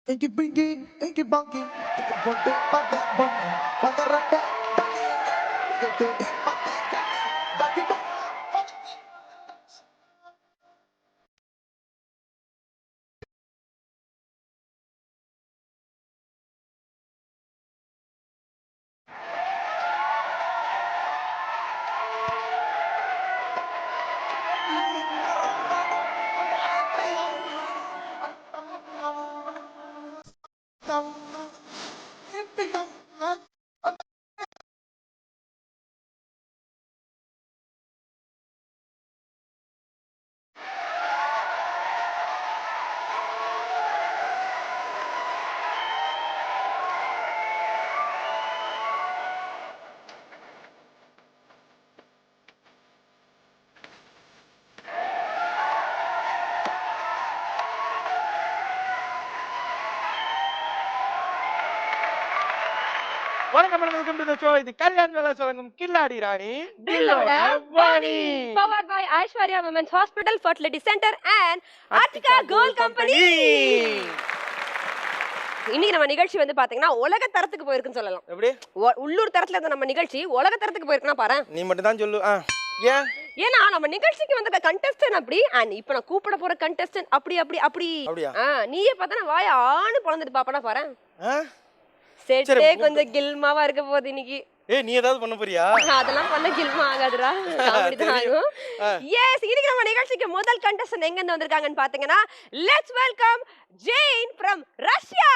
Inky Pinky, Inky Bunky, Inky Bunty, Bunty, Bunty, Bunty, Bunty, Bunty, Bunty, வணக்கம் madam, welcome to the show. இது கல்யாண் வேலை சொல்லும் கில்லாடி ராணி Dilloda Bani, powered by Aishwarya Women's Hospital, Fertility Center and Artika Gold Company. இன்னைக்கு நம்ம நிகழ்ச்சி வந்து பாத்தீங்கன்னா உலக தரத்துக்கு போயிருக்குன்னு சொல்லலாம். எப்படி உள்ளூர் தரத்துல இருந்த நம்ம நிகழ்ச்சி உலக தரத்துக்கு போயிருக்குன்னா பாரு. நீ மட்டும் தான் சொல்லு. ஏன்? ஏன்னா நம்ம நிகழ்ச்சிக்கு வந்த கண்டெஸ்டன்ட் அப்படி அண்ட் இப்ப நான் கூப்பிட போற கண்டெஸ்டன்ட் அப்படி அப்படி அப்படி நீயே பார்த்தா வாய ஆணு பொழந்துட்டு பாப்பனா பாரு. செட்டே கொஞ்சம் கில்மாவா இருக்க போகுது இன்னைக்கு. ஏய், நீ ஏதாவது பண்ண போறியா? அதெல்லாம் பண்ண கில்மா ஆகாதுடா, காமெடி தான் ஆகும். எஸ், இன்னைக்கு நம்ம நிகழ்ச்சிக்கு முதல் கண்டெஸ்டன்ட் எங்க இருந்து வந்திருக்காங்கன்னு பாத்தீங்கன்னா, let's welcome Jain from Russia.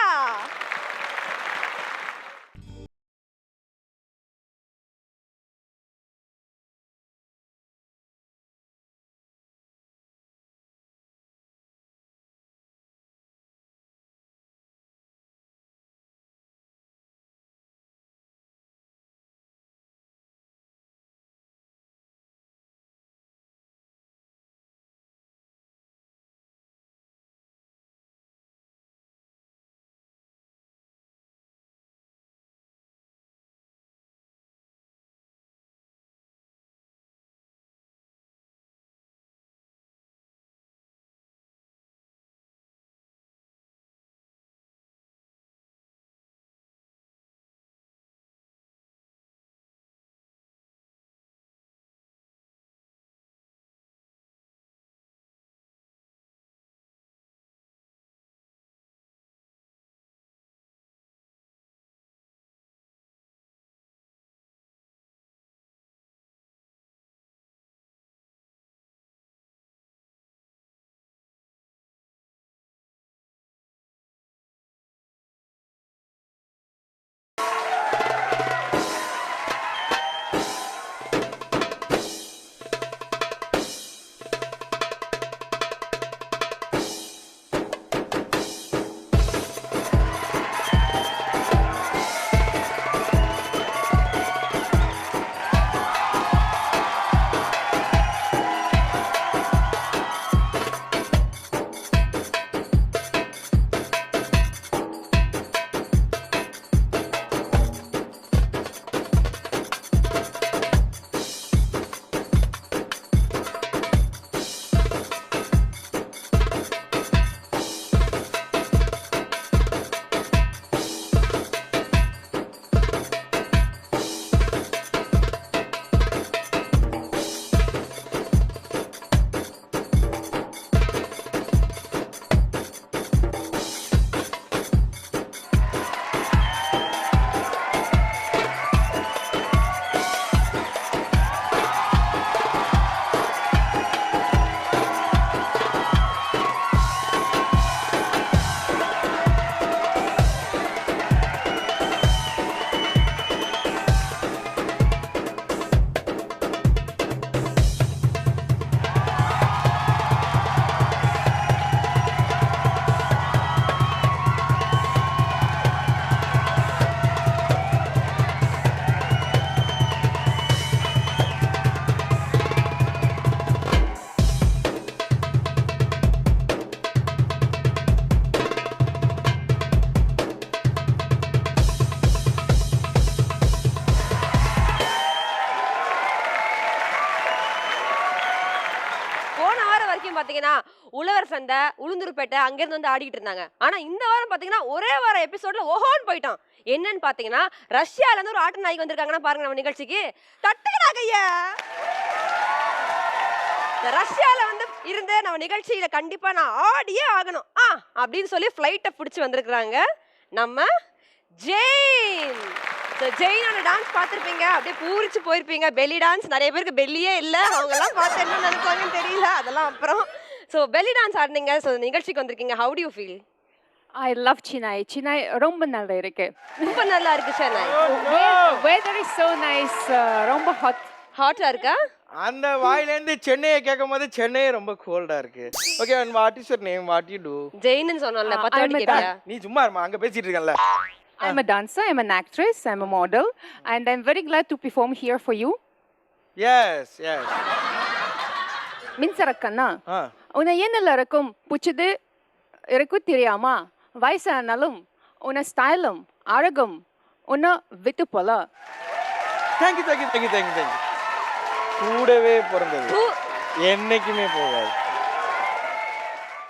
உழவர் சந்தை உளுந்தூர்பேட்டை அங்கிருந்து வந்து ஆடிட்டு இருந்தாங்க. ஆனா இந்த வாரம் பாத்தீங்கன்னா ஒரே வாரம் எபிசோட்ல ஓஹோன்னு போயிட்டோம். என்னன்னு பாத்தீங்கன்னா ரஷ்யால இருந்து ஒரு ஆட்டு நாய்க்கு வந்திருக்காங்கன்னா பாருங்க நம்ம நிகழ்ச்சிக்கு. தட்டுக்கடாங்க ஐயா. ரஷ்யால வந்து இருந்து நம்ம நிகழ்ச்சியில கண்டிப்பா நான் ஆடியே ஆகணும் அப்படின்னு சொல்லி ஃபிளைட்டை பிடிச்சி வந்திருக்கிறாங்க நம்ம ஜெயின். ஜெயினோட டான்ஸ் பார்த்துருப்பீங்க, அப்படியே பூரிச்சு போயிருப்பீங்க. பெல்லி டான்ஸ் நிறைய பேருக்கு பெல்லியே இல்லை, அவங்கெல்லாம் பார்த்து என்ன நினைப்பாங்கன்னு தெரியல, அதெல்லாம் அப்புறம். ஸோ பெல்லி டான்ஸ் ஆடினீங்க, ஸோ நிகழ்ச்சிக்கு வந்திருக்கீங்க. How to you feel? I love Chennai. Chennai ரொம்ப நல்லா இருக்கு. ரொம்ப நல்லா இருக்கு Chennai. Weather is so nice. ரொம்ப ஹாட்டா இருக்கா? அந்த வாயிலேருந்து சென்னையை கேட்கும் போது சென்னை ரொம்ப கோல்டா இருக்கு. Okay, and what is your name? What you do? ஜெயின்னு சொன்னோம்ல, 10 வாட்டி கேட்டியா? நீ சும்மா இருமா, அங்க பேசிட்டு இருக்கல. I'm a dancer, I'm an actress, I'm a model, and I'm very glad to perform here for you. Yes. மின்சரக்கண்ணா, உன்னை என்னல இருக்கும் பிடிச்சது இருக்கு தெரியாமா? வயசானாலும் உன்னை ஸ்டைலும் அழகும் உன்னை விட்டு போல. தேங்க்யூ. கூடவே பிறந்தது என்னைக்குமே போகாது.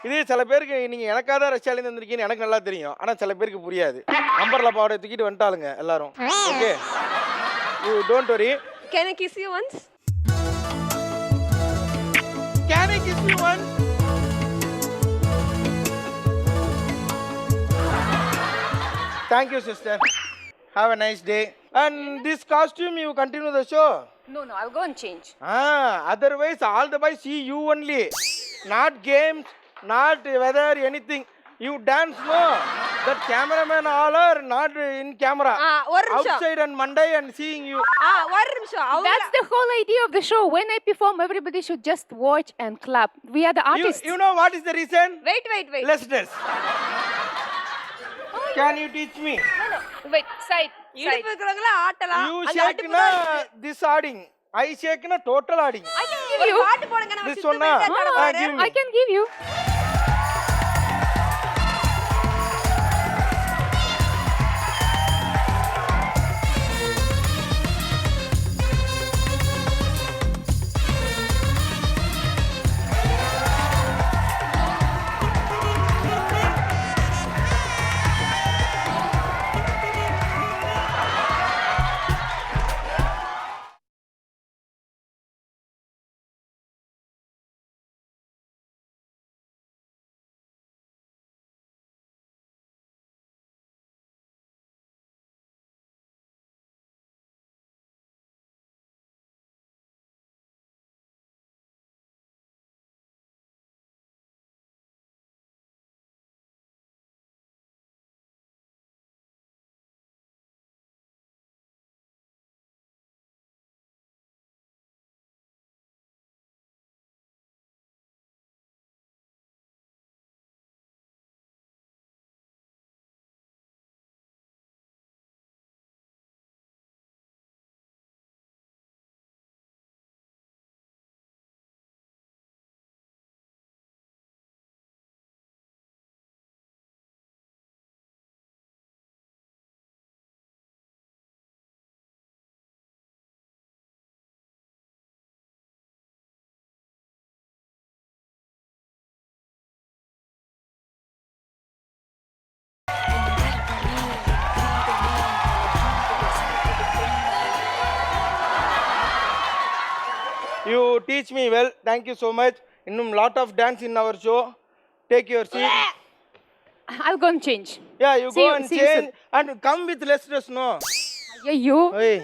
இது சில பேருக்கு நீங்க எனக்காக தான் ரஷ்யாலேருந்து வந்திருக்கீங்கன்னு எனக்கு நல்லா தெரியும், ஆனா சில பேருக்கு புரியாது. அம்பர்லா பாவாடை தூக்கிட்டு வந்துட்டாளுங்க எல்லாரும். Okay, you don't worry. Can I kiss you once? Can I kiss you once? Thank you, sister. Have a nice day. And this costume, you continue the show? No, I'll go and change. Otherwise, all the boys see you only. Not games, not weather, anything. You dance, no? That cameraman all are not in camera. Outside on Monday and seeing you. That's the whole idea of the show. When I perform, everybody should just watch and clap. We are the artists. You know what is the reason? Wait. Let's dance. Can you teach me? No. Wait, side. இடுப்பு இருக்கறவங்கள ஆட்டலாம். You shake na this adding. I shake na total adding. I can give you. பாட்டு போடுங்க, நம்ம This Sidhu one na. பேர் I can give you. You teach me well. Thank you so much. Innum lot of dance in our show. Take your seat. I'll go and change. Yeah, you See go you- and see you change and come with less dress, no? ஐயோ, ஏய்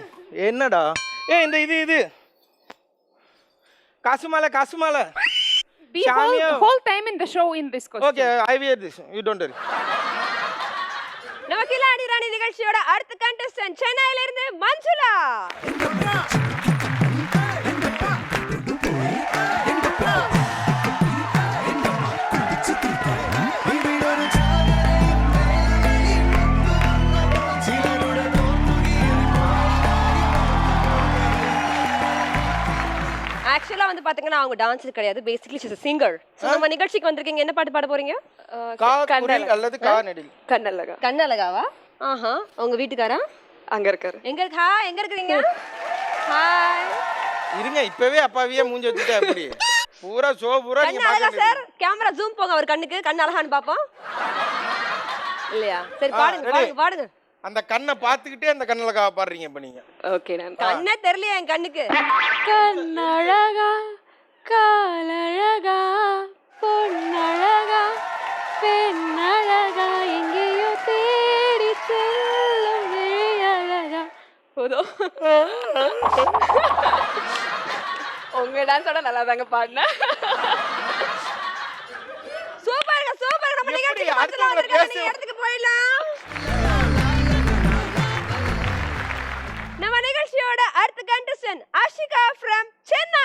என்னடா? இந்த இது காசுமால be Shamya. whole time in the show in this costume. Okay, I wear this. You don't worry. நம்ம கில்லாடி ராணி நிகழ்ச்சியோட அடுத்த contestant சென்னையில இருந்து மஞ்சுளா. ஆக்சுவலா வந்து பாத்தீங்கன்னா அவங்க டான்ஸர் கிடையாது, basically she's a singer. So நம்ம நிகழ்ச்சிக்கு வந்திருக்கீங்க, என்ன பாட்டு பாட போறீங்க? கா குரில் அல்லது கா நெடில். கண்ணழகாவா? ஆஹா, உங்க வீட்டுக்காரா அங்க இருக்காரு. எங்க இருக்கீங்க? ஹாய். இருங்க, இப்பவே அப்பாவியே மூஞ்சி வச்சுட்டா எப்படி? பூரா ஷோ பூரா நீங்க கண்ணு அழகா பாக்குறீங்க. சார் கேமரா ஜூம் போங்க அவர் கண்ணுக்கு கண்ணு அழகான்னு பாப்போம் இல்லையா சரி பாடுங்க ready. பாடுங்க பாடுங்க அந்த கண்ணை பார்த்துக்கிட்டே அந்த கண்ணுல பாடுறீங்க இப்ப நீங்க. ஓகே நான் கண்ணே தெரியலையா என் கண்ணுக்கு கண்ணழகா காலழகா பொன்னழகா பெண்ணழகா எங்கேயோ தேடி செல்லும் விழியழகா போதும் உங்க டான்ஸோட நல்லா தாங்க பாடினேன் சூப்பருங்க சூப்பர் நம்ம எப்படி நிகழ்ச்சிக்கு அடுத்தவங்க பக்கத்துல வந்திருக்காங்க பேச- நீங்க இடத்துக்கு போயிடலாம் நம்ம நிகழ்ச்சியோட அடுத்த கண்டஸ்டன்ட் ஆஷிகா from சென்னை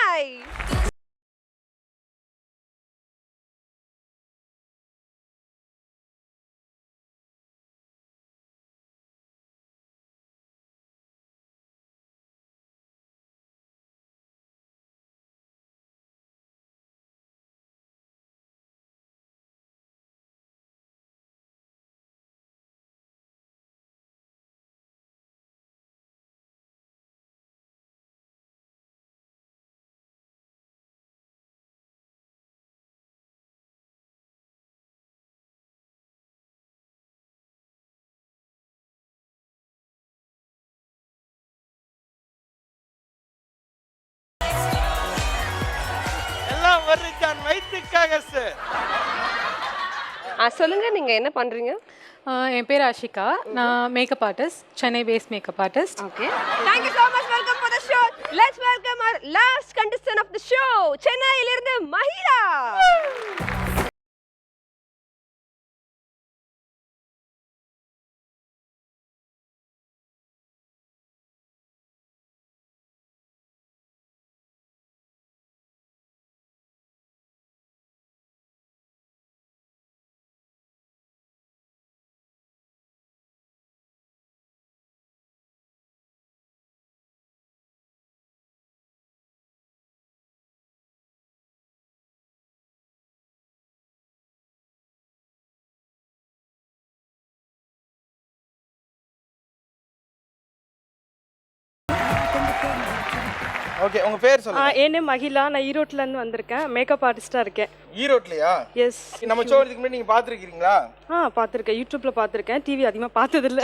எல்லாம் வர்றிச்சான் வயிற்றுக்காக சார். சொல்லுங்க நீங்க என்ன பண்றீங்க என் பேர் ஆஷிகா நான் makeup artist Chennai best makeup artist Okay. Thank you so much. Welcome for the show. Let's welcome our last contestant of the show. சென்னையிலிருந்து மஹிலா. ஓகே உங்க பேர் சொல்லுங்க. என் நேம் மகிலா நான் ஈரோட்ல இருந்து வந்திருக்கேன் மேக்கப் ஆர்டிஸ்டா இருக்கேன் ஈரோட்லயா? எஸ் நம்ம ஷோ இதுக்கு முன்னாடி நீங்க பாத்துருக்கீங்களா? பார்த்துருக்கேன் யூடியூப்ல பார்த்துருக்கேன் டிவி அதிகமாக பார்த்ததில்ல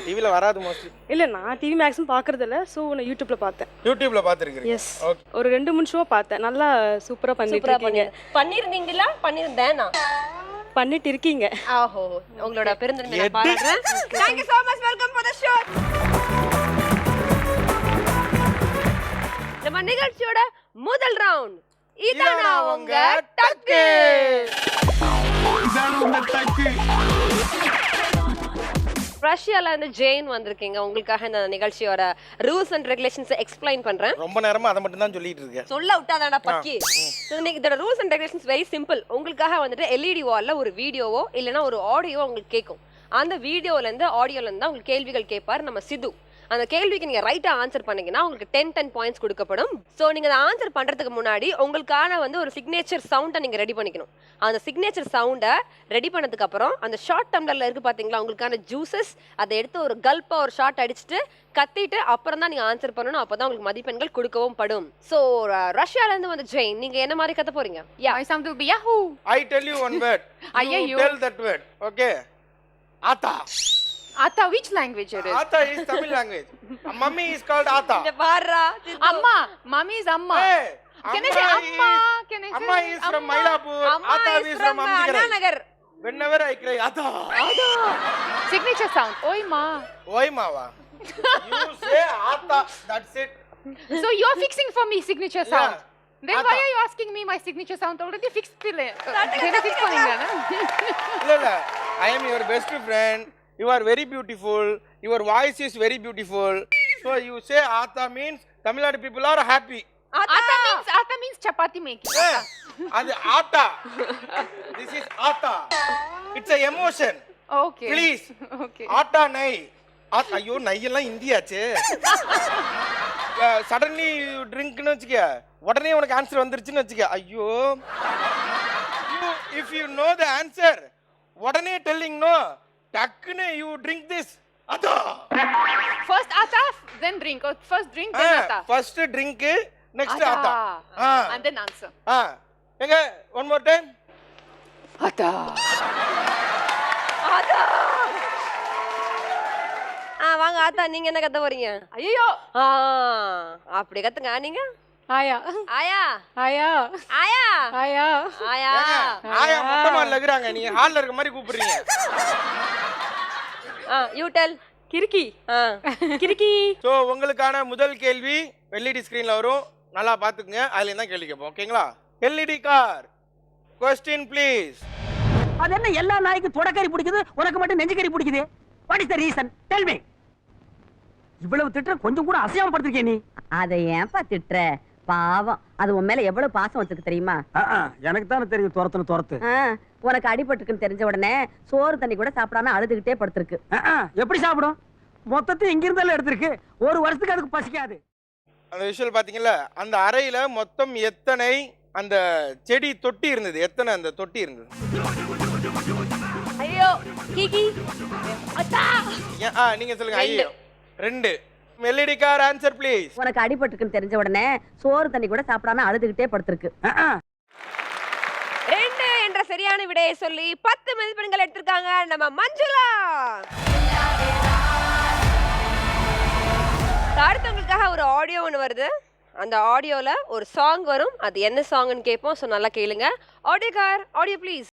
டிவில வராது மோஸ்ட்லி. இல்லை நான் டிவி மேக்ஸிமம் பார்க்கறதில்ல ஸோ நான் யூடியூப்ல பார்த்தேன் யூடியூப்ல பாத்துருக்கீங்க. S okay. ஒரு 2-3 ஷோ பார்த்தேன் நல்லா சூப்பரா பண்ணிட்டு சூப்பரா இருக்கீங்க பண்ணிருந்தீங்களா பண்ணிருந்தேனா பண்ணிட்டு இருக்கீங்க ஆஹோ உங்களோட பெருந்தன்மை நான் பாராட்டுறேன். Thank you so much. Welcome for the show. நம்ம நிகழ்ச்சியோட முதல் ரவுண்ட் இதானா உங்க டக்கு ரஷ்யால இருந்து ஜெயின் வந்திருக்கீங்க உங்களுக்காக இந்த நிகழ்ச்சியோட ரூல்ஸ் அண்ட் ரெகுலேஷன்ஸ் எக்ஸ்பிளைன் பண்றேன் ரொம்ப நேரமா அதை மட்டும் தான் சொல்லிட்டு இருக்கேன். சொல்ல விட்டாதாடா பக்கி இதோட rules and regulations very simple உங்களுக்காக வந்துட்டு எல்இடி வால்ல ஒரு வீடியோவோ இல்லைன்னா ஒரு ஆடியோ உங்களுக்கு கேட்கும் அந்த வீடியோல இருந்து ஆடியோல இருந்து தான் உங்களுக்கு கேள்விகள் கேட்பாரு நம்ம சிது அந்த கேள்விக்கு நீங்க ரைட்டா ஆன்சர் பண்ணீங்கன்னா உங்களுக்கு 10 பாயிண்ட்ஸ் கொடுக்கப்படும் ஸோ நீங்க அதை ஆன்சர் பண்றதுக்கு முன்னாடி உங்களுக்கான வந்து ஒரு சிக்னேச்சர் சவுண்டை நீங்க ரெடி பண்ணிக்கணும் அந்த சிக்னேச்சர் சவுண்டை ரெடி பண்ணதுக்கு அப்புறம் அந்த ஷார்ட் டம்ளர்ல இருக்கு பாத்தீங்களா உங்களுக்கான ஜூசஸ் அதை எடுத்து ஒரு கல்பா ஒரு ஷார்ட் அடிச்சுட்டு கத்திட்டு அப்புறம் தான் நீங்க ஆன்சர் பண்ணணும் அப்பதான் உங்களுக்கு மதிப்பெண்கள் கொடுக்கவும் படும் ஸோ ரஷ்யால இருந்து வந்து ஜெயின் நீங்க என்ன மாதிரி கத்த போறீங்க My sound will be Yahoo! I tell you one word. You ஐயையோ. tell that word. Okay. Ata. Ata, which language it is? Ata is Tamil language. Mummy is called Ata. இந்த பாருடா Amma. Mommy is Amma. Hey, Can I say Amma? Can I say Amma is from Amma? Mylapore. அம்மா Ata is is from from Anna Amchikai. Nagar Whenever I cry, Ata. Signature sound. Oi, ma. Oi, Mava. You say Ata. That's it. So you're fixing for me signature sound. Yeah. Then Ata. why are you asking me my signature sound? Already fixed. Fix பண்ணீங்க. இல்ல இல்ல. I am your best friend. You are very beautiful. Your voice is very beautiful. So you say Ata means Tamil Nadu people are happy. Ata means chapati making. Eh, அது Ata. This is Ata. It's a emotion. Okay. Please. Okay. Ata nai. ஐயோ நையெல்லாம் இந்தியாச்சு. Suddenly ட்ரிங்க்னு வச்சுக்க உடனே உனக்கு answer வந்துருச்சுன்னு வச்சுக்க ஐயோ if you know the answer உடனே telling no டக்குன்னு யூ ட்ரிங்க் திஸ் அதா First Ata, then drink. Or first drink, then Ata. First drink next அதா And then answer. எங்க ஒன் மோர் டைம். அதா ஆத்தா. வாங்க ஆத்தா, நீங்க என்ன கத்த போறீங்க? ஐயோ அப்படி கத்துங்க. நீங்க ஆயா ஆயா ஆயா ஆயா ஆயா ஆயா ஆயா மொத்தமா இருக்கிறாங்க, நீங்க ஹால்ல இருக்க மாதிரி கூப்பிடுறீங்க. You tell. கிறுக்கி கிறுக்கி. ஸோ உங்களுக்கான முதல் கேள்வி எல்இடி ஸ்க்ரீனில் வரும், நல்லா பார்த்துக்குங்க. அதுல தான் கேள்வி கேட்போம், ஓகேங்களா? LED car, question please. அது என்ன எல்லா நாய்க்கும் தொடக்கறி பிடிக்குது, உனக்கு மட்டும் நெஞ்சுக்கறி பிடிக்குது? What is the reason? Tell me. இவ்வளவு திட்டுற கொஞ்சம் கூட அசையாம படுத்திருக்கே நீ. அதை ஏன்பா திட்டுற? பாவம், அது உன் மேல எவ்வளவு பாசம் வச்சிருக்கு தெரியுமா? எனக்கு தானே தெரியும் துரத்து. உனக்கு அடிபட்டுருக்குன்னு தெரிஞ்ச உடனே சோறு தண்ணி கூட சாப்பிடாம அழுதுகிட்டே படுத்திருக்கு. எப்படி சாப்பிடும்? மொத்தத்தையும் இங்க இருந்தாலும் எடுத்திருக்கு. ஒரு வருஷத்துக்கு அதுக்கு பசிக்காது. அந்த விஷுவல் பார்த்தீங்களா? அந்த அறையில மொத்தம் எத்தனை அந்த செடி தொட்டி இருந்தது? எத்தனை அந்த தொட்டி இருந்தது? ஐயோ கிகி அத்தா. நீங்க சொல்லுங்க. ஐயோ 2. LED car answer please. உனக்கு அடிபட்டுருக்குன்னு தெரிஞ்ச உடனே சோறு தண்ணி கூட சாப்பிடாம அழுதுகிட்டே படுத்திருக்கு. 2 என்ற சரியான விடையை சொல்லி 10 மதிப்பெண்கள் எடுத்திருக்காங்க நம்ம மஞ்சுளா. அடுத்தவங்களுக்காக ஒரு ஆடியோ ஒன்று வருது. அந்த ஆடியோல ஒரு சாங் வரும். அது என்ன சாங்னு கேட்போம். ஸோ நல்லா கேளுங்க. Audio car, audio please.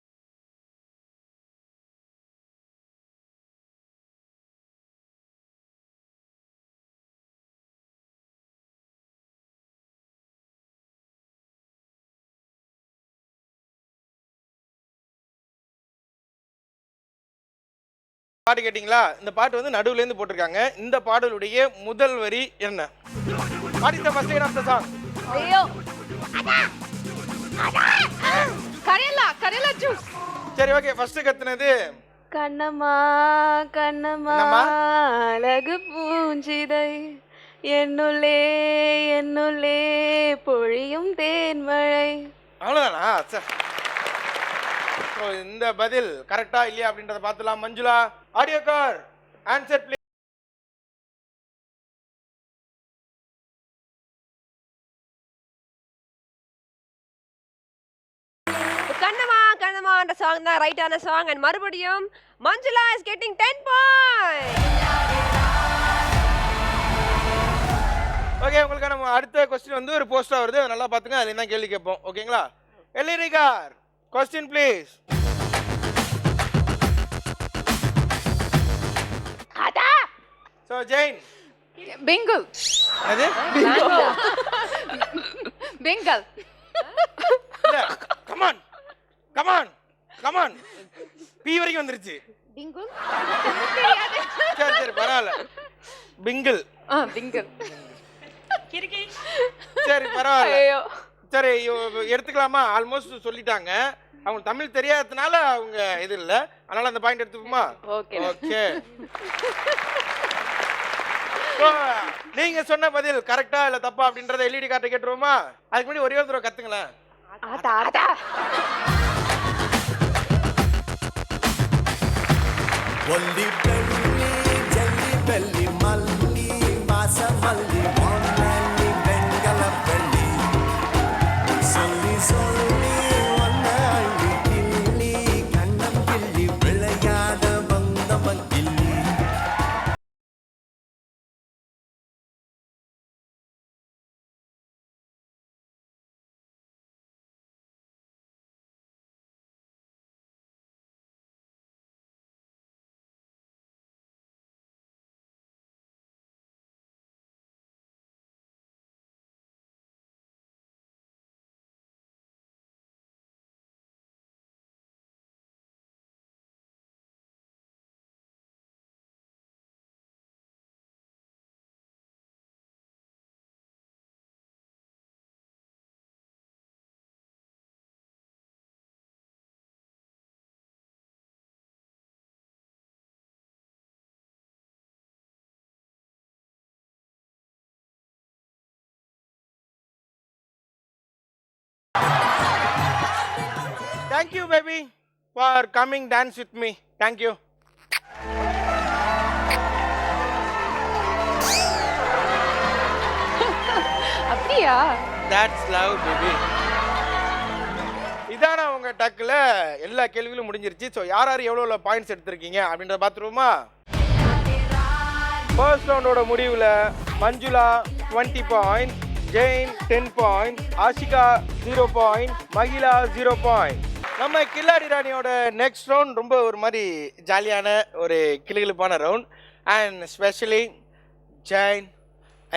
பாட்டு கேட்டிங்களா? இந்த பாட்டு வந்து நடுவுல இருந்து போட்டிருக்காங்க. இந்த பாடலுடைய முதல் வரி என்ன? What is the first line of the song? ஐயோ கரேலா ஜூஸ். சரி, ஓகே. ஃபர்ஸ்ட் கத்துனது கண்ணம்மா கண்ணம்மா அழகு பூஞ்சிதை என்னுள்ளே என்னுள்ளே பொழியும் தேன்மழை. அவ்வளவுதானா? ஸோ இந்த பதில் கரெக்டா இல்லையா அப்படின்றத பார்த்துலாம். Manjula, audio car answer please. Kannamma Kannamma என்ற சாங் தான் ரைட்டான சாங். அண்ட் மறுபடியும் Manjula is getting 10 points. Okay, உங்களுக்கான அடுத்த கொஸ்டின் வந்து ஒரு போஸ்டா வருது. அதை நல்லா பார்த்துங்க. அதுல என்ன கேள்வி கேட்போம், ஓகேங்களா? LED car, question please. அதா. ஸோ ஜெயின். பெங்கல். அது பெங்கல். இல்ல, கமான் கமான் கமான், பி வரைக்கும் வந்துருச்சு. பிங்குல். சரி சரி, பரவாயில்ல. பிங்கிள். பிங்கல். கிறுக்கி. சரி, பரவாயில்ல. சரி, எடுத்துக்கலாமா? ஆல்மோஸ்ட் சொல்லிட்டாங்க. அவங்க தமிழ் தெரியாததுனால அவங்க இது இல்ல, அதனால அந்த பாயிண்ட் எடுத்துக்குமா? Okay okay. நீங்க சொன்ன பதில் கரெக்டா இல்ல தப்பா அப்படின்றத எல்இடி கார்ட்டை கேட்டுருவோமா? அதுக்கு முன்னாடி ஒரே ஒரு தடவை கத்துங்களேன். அதா அதா. ஒல்லி பெல்லி ஜல்லி பெல்லி மல்லி வாச மல்லி மல்லி வெங்கல பெல்லி சொல்லி சொல்லி ஒன்ன அள்ளி கிள்ளி கண்ணம் கிள்ளி விளையாட வந்தவன் கிள்ளி. Thank you, baby, for coming dance with me. Thank you. அப்படியா? That's love, baby. அட்டாக்ல எல்லா கேள்விகளும் முடிஞ்சிருச்சு. ஸோ யார் யார் எவ்வளோ பாயிண்ட்ஸ் எடுத்திருக்கீங்க அப்படின்றத பார்த்துருவோமா? ஃபர்ஸ்ட் ரவுண்டோட முடிவில் Manjula 20 points, Jain 10 points, Ashika 0 point, Mahila 0 point. நம்ம கில்லாடி ராணியோட நெக்ஸ்ட் ரவுண்ட் ரொம்ப ஒரு மாதிரி ஜாலியான ஒரு கிளுகிளுப்பான ரவுண்ட். அண்ட் ஸ்பெஷலி ஜெயின்,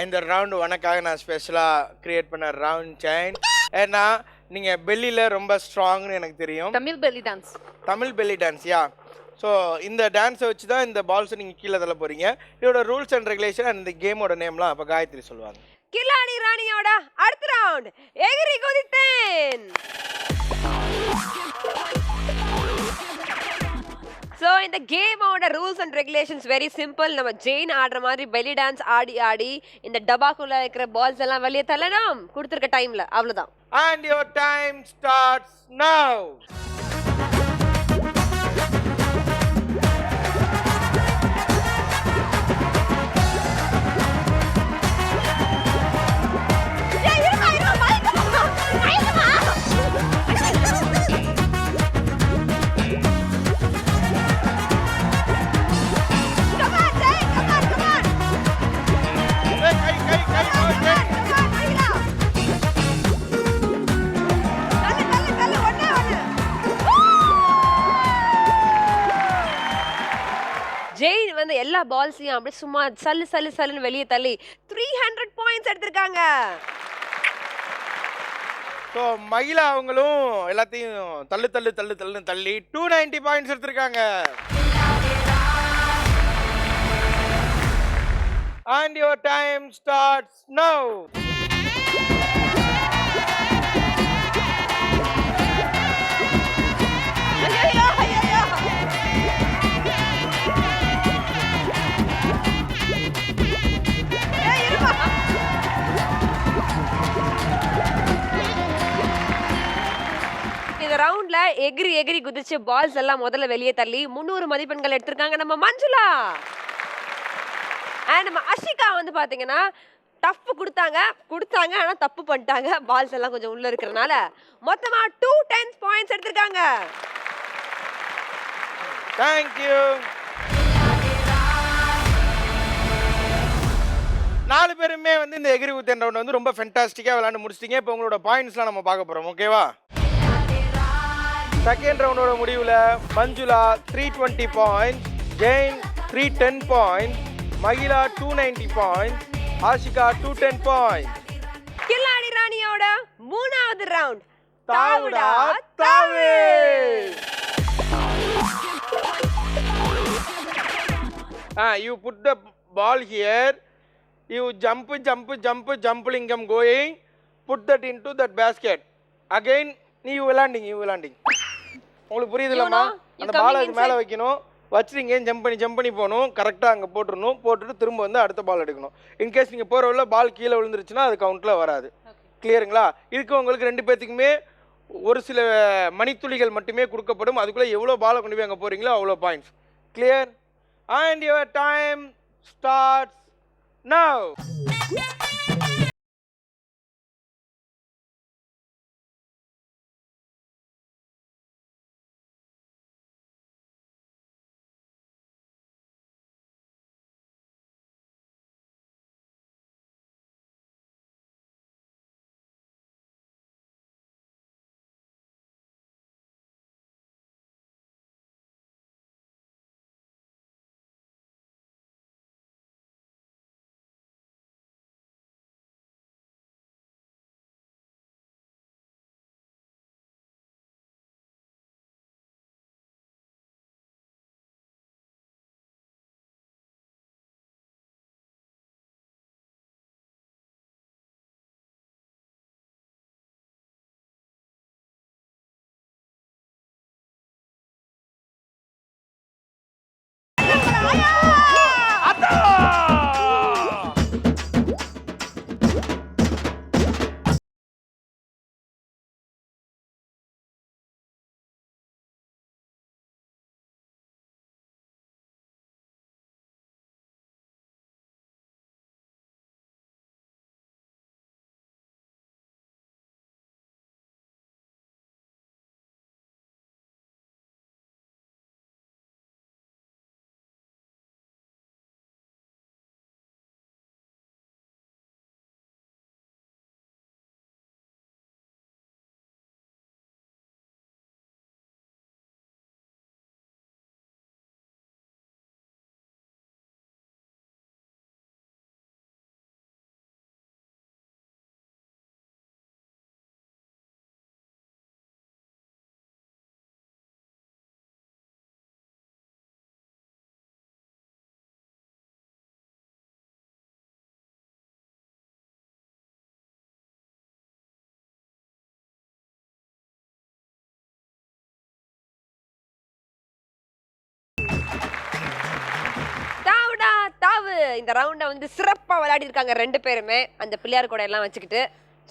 இந்த ரவுண்டு உனக்காக நான் ஸ்பெஷலாக க்ரியேட் பண்ண ரவுண்ட் ஜெயின். ஏன்னா நீங்கள் பெல்லியில் ரொம்ப ஸ்ட்ராங்னு எனக்கு தெரியும். Tamil belly dance. Tamil belly dance, yeah. So இந்த டான்ஸை வச்சு தான் இந்த பால்ஸை நீங்கள் கீழே தள்ள போகிறீங்க. இதோட ரூல்ஸ் அண்ட் ரெகுலேஷன் அண்ட் இந்த கேமோட நேம்லாம் அப்போ காயத்ரி சொல்லுவாங்க. கில்லாடி ராணியோட அடுத்த ரவுண்ட் எகிரி குதித்தேன். ஸோ இந்த கேமோட rules and regulations very simple. நம்ம ஜெயின் ஆடுற மாதிரி பெல்லி டான்ஸ் ஆடி ஆடி இந்த டபாக்குள்ள இருக்கிற பால்ஸ் எல்லாம் வெளியே தள்ளணும் கொடுத்துருக்க டைம்ல. அவ்வளவுதான். And your time starts now. Jain வந்து எல்லா பால்ஸையும் அப்படியே சும்மா சல்லு சல்லு சல்லுன்னு வெளியே தள்ளி 300 பாயிண்ட்ஸ் எடுத்திருக்காங்க. ஸோ மகிழா அவங்களும் எல்லாத்தையும் தள்ளு தள்ளு தள்ளு தள்ளுன்னு தள்ளி 290 பாயிண்ட்ஸ் எடுத்திருக்காங்க. And your time starts now. இந்த ரவுண்ட்ல எகிரி எகிரி குதிச்சு பால்ஸ் எல்லாம் முதல்ல வெளியே தள்ளி 300 மதிப்பெண்கள் எடுத்திருக்காங்க நம்ம மஞ்சுளா. அண்ட் நம்ம அஷிகா வந்து பாத்தீங்கன்னா டஃப் கொடுத்தாங்க ஆனா தப்பு பண்ணிட்டாங்க. பால்ஸ் எல்லாம் கொஞ்சம் உள்ள இருக்கிறனால மொத்தமா 210 பாயிண்ட்ஸ் எடுத்திருக்காங்க. Thank you. 4 பேருமே வந்து இந்த எகிரி குத்தேன் ரவுண்ட் வந்து ரொம்ப ஃபென்டாஸ்டிக்காக விளையாண்டு முடிச்சிட்டீங்க. இப்போ உங்களோட பாயிண்ட்ஸ்லாம் நம்ம பார்க்க போகிறோம். ஓகேவா? செகண்ட் ரவுண்டோட முடிவில் மஞ்சுளா 320 பாயிண்ட்ஸ், ஜெயின் 310 பாயிண்ட்ஸ், மகிழா 290 பாயிண்ட்ஸ், ஆஷிகா 210 பாயிண்ட்ஸ். கில்லாடி ராணியோட மூணாவது ரவுண்ட் தாவுடா தாவே. You put the ball here. You jump lingam going. Put that into that basket. Again, you landing. உங்களுக்கு புரியுதுலம்மா? அந்த பால் அது மேலே வைக்கணும், வச்சுட்டு இங்கே ஜம்ப் பண்ணி போகணும், கரெக்டாக அங்கே போட்டுட்டு திரும்ப வந்து அடுத்த பால் எடுக்கணும். இன்கேஸ் நீங்கள் போகிற உள்ள பால் கீழே விழுந்துருச்சுன்னா அது கவுண்ட்டில் வராது. கிளியருங்களா? இதுக்கு உங்களுக்கு 2 பேர்த்துக்குமே ஒரு சில மணித்துளிகள் மட்டுமே கொடுக்கப்படும். அதுக்குள்ளே எவ்வளோ பாலை கொண்டு போய் அங்கே போகிறீங்களோ அவ்வளோ points. Clear? And your time starts now. இந்த ரவுண்டை வந்து சிறப்பா விளையாடி இருக்காங்க 2 பேருமே அந்த பிள்ளையார் கூட எல்லாம் வச்சுக்கிட்டு.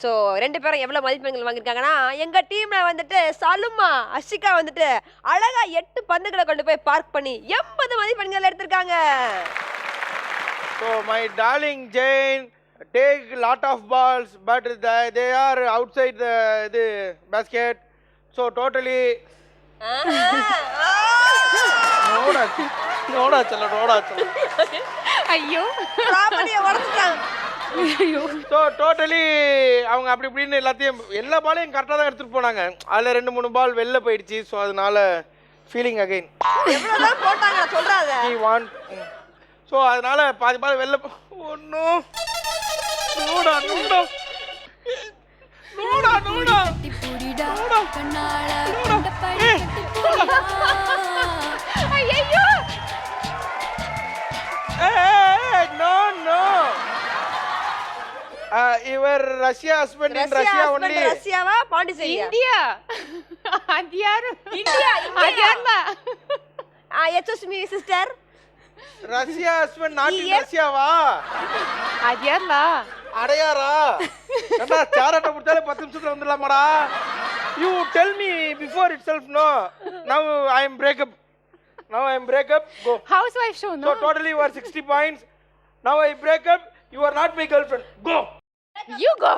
ஸோ 2 பேரும் எவ்வளவு மதிப்பெண்கள் வாங்கியிருக்காங்கன்னா, எங்க டீம்ல வந்துட்டு சலுமா அஷிகா வந்துட்டு அழகா 8 பந்துகளை கொண்டு போய் பார்க் பண்ணி 80 மதிப்பெண்கள் எடுத்திருக்காங்க. So my darling Jane take lot of balls, but they are outside the basket. So totally. நோடா சொல்ல. ஐயோ ராமனியை உடைச்சிட்டாங்க. ஸோ டோட்டலி அவங்க அப்படி இப்படின்னு எல்லா பாலையும் கரெக்டாக தான் எடுத்துகிட்டு போனாங்க. அதில் 2-3 பால் வெளில போயிடுச்சு. ஸோ அதனால ஃபீலிங் அகைன் எவ்வளவுதான் போட்டாங்க சொல்றாத. he want. ஸோ அதனால பாதி பால் வெளில ஒன்றும் நூடா ஐயோ no. Your Russia husband in Russia only. ரஷ்யாவா பாண்டிச்சேரியா? இந்தியா. அது யாரு? இந்தியா. எச்சஸ் me sister. Russia husband not in Russia வா? அது யாரா? அடையாரா? என்ன சாரட்ட புடிச்சாலே 10 நிமிஷத்துல வந்துடலாமாடா? You tell me before itself no. Now I am break up. Go. Housewife show no. So totally you are 60 points. Now I break up. You are not my girlfriend. Go. You go.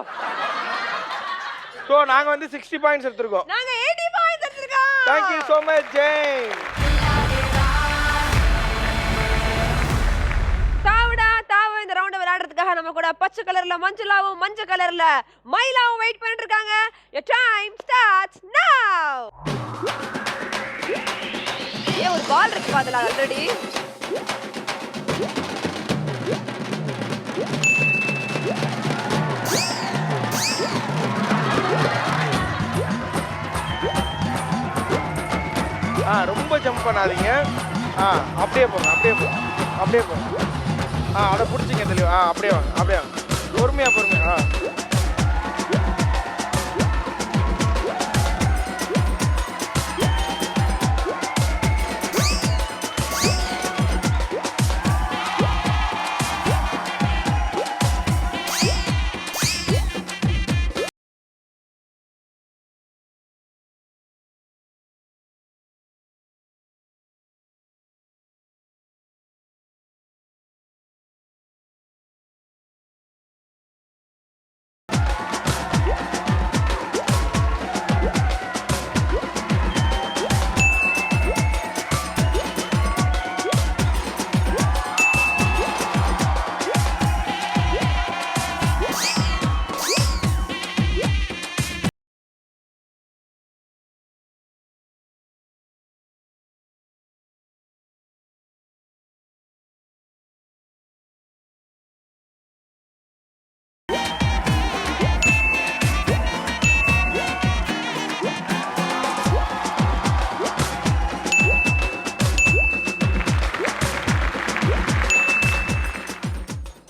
So நாங்க வந்து 60 points எடுத்துறோம். நாங்க 80 points எடுத்துறோம். Thank you so much Jane. தாவ இந்த ரவுண்ட விளையாடுறதுக்காக நம்ம கூட பச்சை கலர்ல மஞ்சுளாவும் மஞ்சள் கலர்ல மயிலாவும் வெயிட் பண்ணிட்டு இருக்காங்க. Your time starts now. ஒரு பால் இருக்கு பாத்தல ஆல்ரெடி. ரொம்ப ஜம்ப் பண்ணாதீங்க. அப்படியே போங்க. அதை பிடிச்சிங்க தெளிவா. அப்படியே வாங்க. பொறுமையா.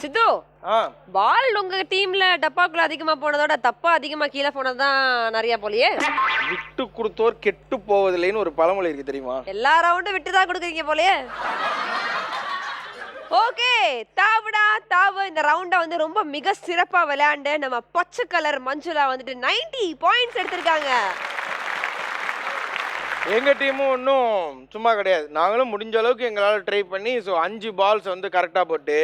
சித்து பால் உங்க டீம்ல டப்பாக்குள்ள அதிகமா போனதோட தப்பா அதிகமா கீழே போனதுதான் நிறைய போலியே. விட்டு கொடுத்தோர் கெட்டு போவதில்லைன்னு ஒரு பழமொழி இருக்கு தெரியுமா? எல்லா ரவுண்டும் விட்டுதான் கொடுக்குறீங்க போலியே. ஓகே தாவு இந்த ரவுண்ட வந்து ரொம்ப மிக சிறப்பா விளையாண்டு நம்ம பச்சை கலர் மஞ்சுளா வந்துட்டு 90 பாயிண்ட்ஸ் எடுத்திருக்காங்க. எங்க டீமும் ஒன்றும் சும்மா கிடையாது. நாங்களும் முடிஞ்ச அளவுக்கு எங்களால் ட்ரை பண்ணி 5 பால்ஸ் வந்து கரெக்டாக போட்டு